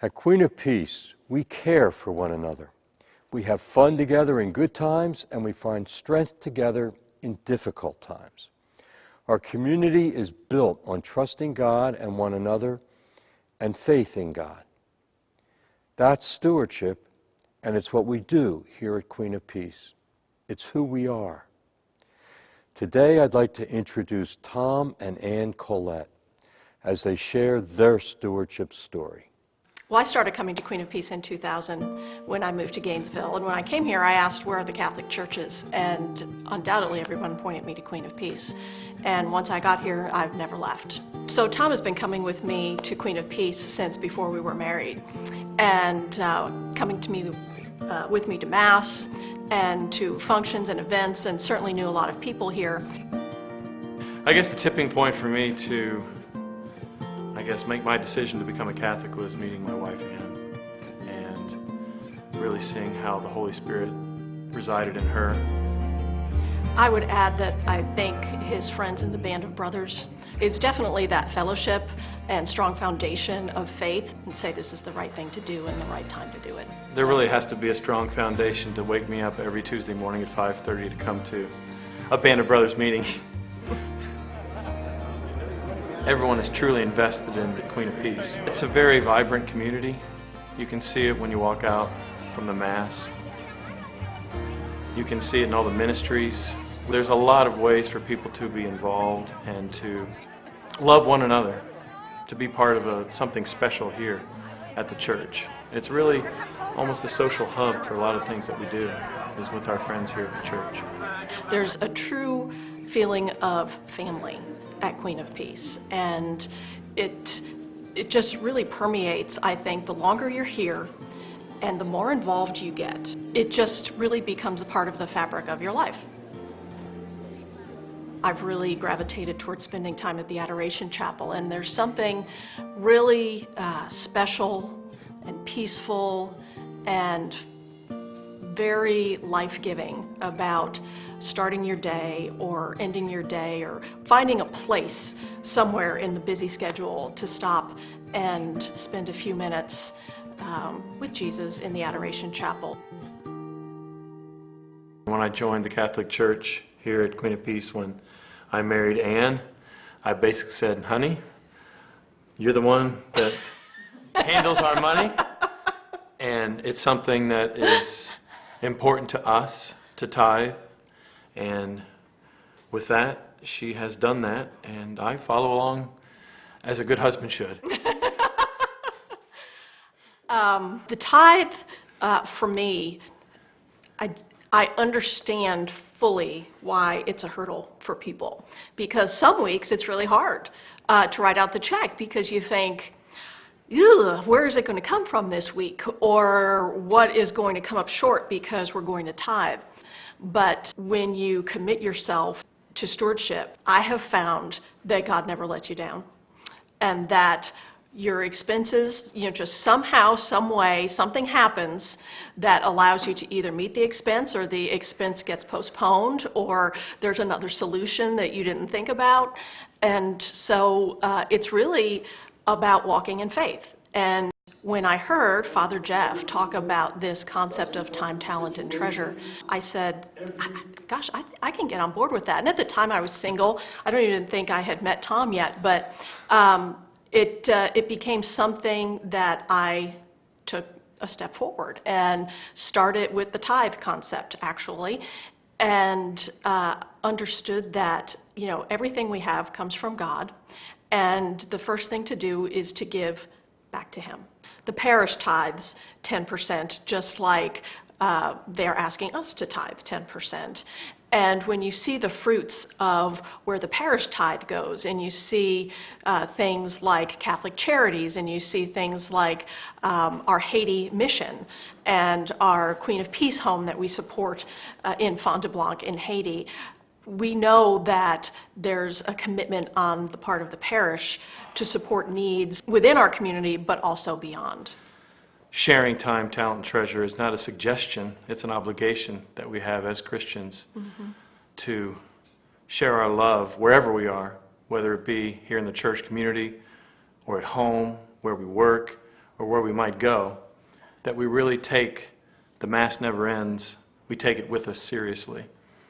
At Queen of Peace, we care for one another. We have fun together in good times, and we find strength together in difficult times. Our community is built on trusting God and one another and faith in God. That's stewardship, and it's what we do here at Queen of Peace. It's who we are. Today, I'd like to introduce Tom and Ann Collett as they share their stewardship story. Well, I started coming to Queen of Peace in 2000 when I moved to Gainesville. And when I came here, I asked, where are the Catholic churches? And undoubtedly, everyone pointed me to Queen of Peace. And once I got here, I've never left. So Tom has been coming with me to Queen of Peace since before we were married. And coming to me with me to Mass and to functions and events, and certainly knew a lot of people here. I guess the tipping point for me to make my decision to become a Catholic was meeting my wife Ann and really seeing how the Holy Spirit resided in her. I would add that I think his friends in the Band of Brothers is definitely that fellowship and strong foundation of faith, and say this is the right thing to do and the right time to do it. There really has to be a strong foundation to wake me up every Tuesday morning at 5:30 to come to a Band of Brothers meeting. Everyone is truly invested in the Queen of Peace. It's a very vibrant community. You can see it when you walk out from the Mass. You can see it in all the ministries. There's a lot of ways for people to be involved and to love one another, to be part of something special here at the church. It's really almost a social hub for a lot of things that we do, is with our friends here at the church. There's a true feeling of family at Queen of Peace, and it just really permeates, I think, the longer you're here and the more involved you get. It just really becomes a part of the fabric of your life. I've really gravitated towards spending time at the Adoration Chapel, and there's something really special and peaceful and very life-giving about starting your day or ending your day or finding a place somewhere in the busy schedule to stop and spend a few minutes with Jesus in the Adoration Chapel. When I joined the Catholic Church here at Queen of Peace, when I married Ann, I basically said, honey, you're the one that handles our money, and it's something that is important to us to tithe. And with that, she has done that, and I follow along as a good husband should. The tithe, for me, I understand fully why it's a hurdle for people. Because some weeks it's really hard to write out the check because you think, ew, where is it going to come from this week? Or what is going to come up short because we're going to tithe? But when you commit yourself to stewardship, I have found that God never lets you down. And that your expenses, just somehow, some way, something happens that allows you to either meet the expense or the expense gets postponed or there's another solution that you didn't think about. And so it's really about walking in faith. And when I heard Father Jeff talk about this concept of time, talent, and treasure, I said, gosh, I can get on board with that. And at the time I was single. I don't even think I had met Tom yet, but it became something that I took a step forward and started with the tithe concept, actually, and understood that, everything we have comes from God, and the first thing to do is to give back to Him. The parish tithes 10%, just like they're asking us to tithe 10%. And when you see the fruits of where the parish tithe goes, and you see things like Catholic Charities, and you see things like our Haiti mission, and our Queen of Peace home that we support in Fond du Blanc in Haiti, we know that there's a commitment on the part of the parish to support needs within our community, but also beyond. Sharing time, talent, and treasure is not a suggestion, it's an obligation that we have as Christians to share our love wherever we are, whether it be here in the church community or at home, where we work, or where we might go, that we really take the Mass never ends, we take it with us seriously,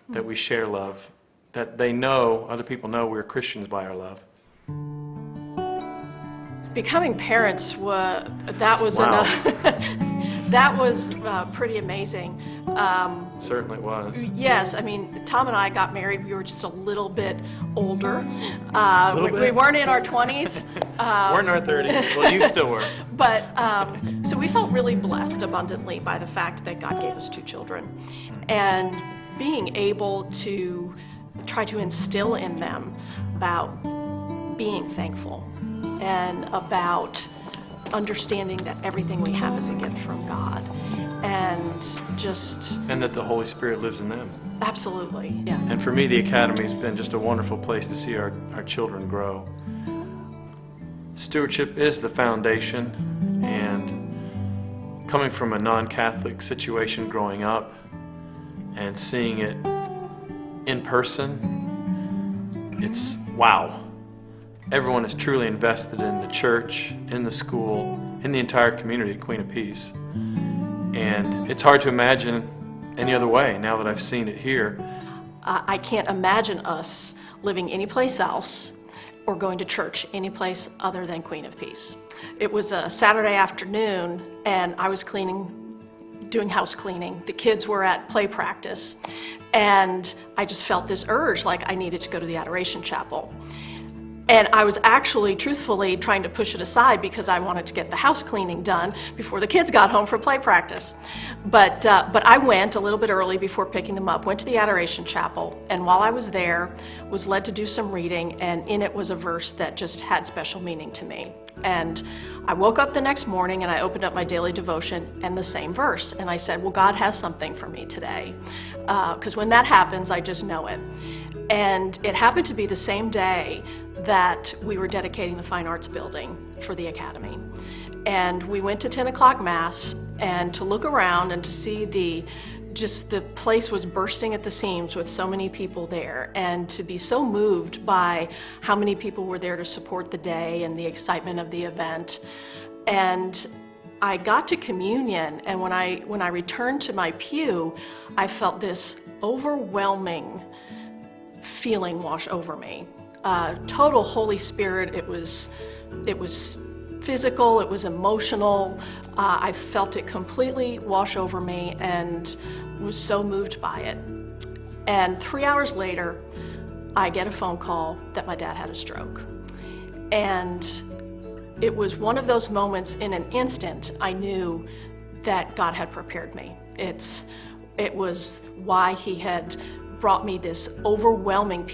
that we share love, that they know, other people know we're Christians by our love. Becoming parents, that was Wow. that was pretty amazing. Certainly it was. Yes, I mean, Tom and I got married, we were just a little bit older. Little We bit? weren't in our 20s. We're in our 30s. Well, you still were. But, so we felt really blessed abundantly by the fact that God gave us 2 children. And being able to try to instill in them about being thankful and about understanding that everything we have is a gift from God. And just, And that the Holy Spirit lives in them. absolutely, yeah. And for me, the Academy's been just a wonderful place to see our children grow. Stewardship is the foundation, and coming from a non-Catholic situation growing up and seeing it in person, it's wow. Everyone is truly invested in the church, in the school, in the entire community at Queen of Peace. And it's hard to imagine any other way now that I've seen it here. I can't imagine us living anyplace else or going to church anyplace other than Queen of Peace. It was a Saturday afternoon, and I was doing house cleaning. The kids were at play practice, and I just felt this urge, like I needed to go to the Adoration Chapel. And I was actually, truthfully, trying to push it aside because I wanted to get the house cleaning done before the kids got home from play practice. But I went a little bit early before picking them up, went to the Adoration Chapel, and while I was there, was led to do some reading, and in it was a verse that just had special meaning to me. And I woke up the next morning and I opened up my daily devotion and the same verse, and I said, well, God has something for me today. Because when that happens, I just know it. And it happened to be the same day that we were dedicating the Fine Arts Building for the Academy. And we went to 10 o'clock Mass, and to look around and to see the place was bursting at the seams with so many people there, and to be so moved by how many people were there to support the day and the excitement of the event. And I got to communion, and when I returned to my pew, I felt this overwhelming feeling wash over me. Total Holy Spirit. It was physical, it was emotional. I felt it completely wash over me and was so moved by it. And 3 hours later, I get a phone call that my dad had a stroke. And it was one of those moments, in an instant, I knew that God had prepared me. It was why He had brought me this overwhelming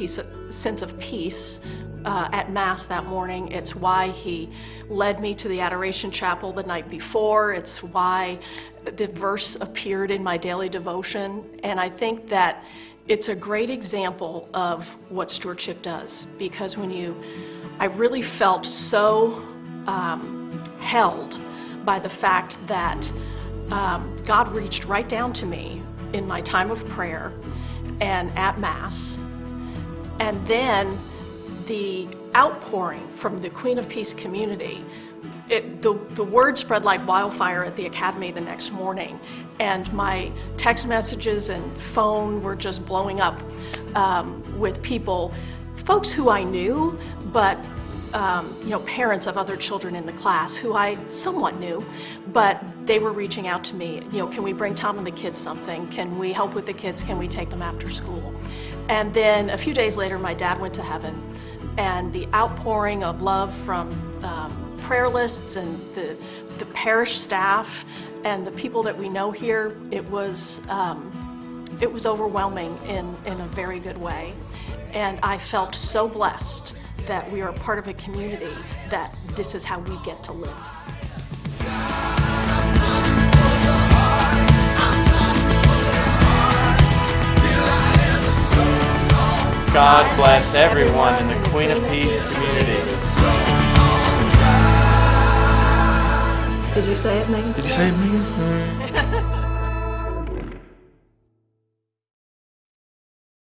sense of peace at Mass that morning. It's why He led me to the Adoration Chapel the night before. It's why the verse appeared in my daily devotion. And I think that it's a great example of what stewardship does, because I really felt so held by the fact that God reached right down to me in my time of prayer and at Mass. And then the outpouring from the Queen of Peace community, the word spread like wildfire at the Academy the next morning, and my text messages and phone were just blowing up with people, folks who I knew, but parents of other children in the class who I somewhat knew, but they were reaching out to me, can we bring Tom and the kids something? Can we help with the kids? Can we take them after school? And then a few days later, my dad went to heaven, and the outpouring of love from prayer lists and the parish staff and the people that we know here, it was overwhelming in a very good way. And I felt so blessed that we are a part of a community that this is how we get to live. God bless everyone in the Queen of Peace community. Did you say it, Megan? Did you say it, Megan?